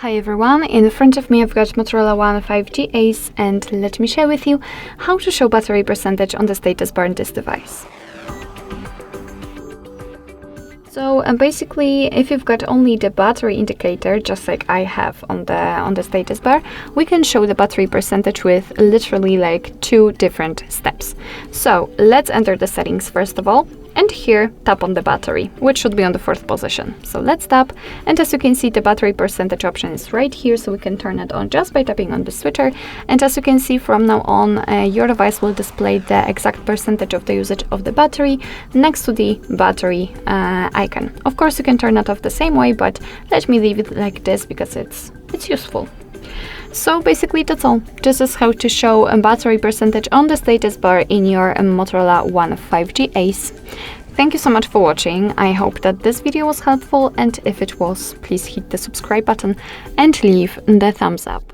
Hi everyone, in front of me I've got Motorola One 5G Ace, and let me share with you how to show battery percentage on the status bar in this device. So basically, if you've got only the battery indicator, just like I have on the status bar, we can show the battery percentage with literally like two different steps. So let's enter the settings first of all, and here tap on the battery, which should be on the 4th position. So let's tap, and as you can see, the battery percentage option is right here, so we can turn it on just by tapping on the switcher. And as you can see, from now on, your device will display the exact percentage of the usage of the battery next to the battery icon. Of course, you can turn it off the same way, but let me leave it like this because it's useful. So basically that's all. This is how to show a battery percentage on the status bar in your Motorola One 5G Ace. Thank you so much for watching. I hope that this video was helpful, and if it was, please hit the subscribe button and leave the thumbs up.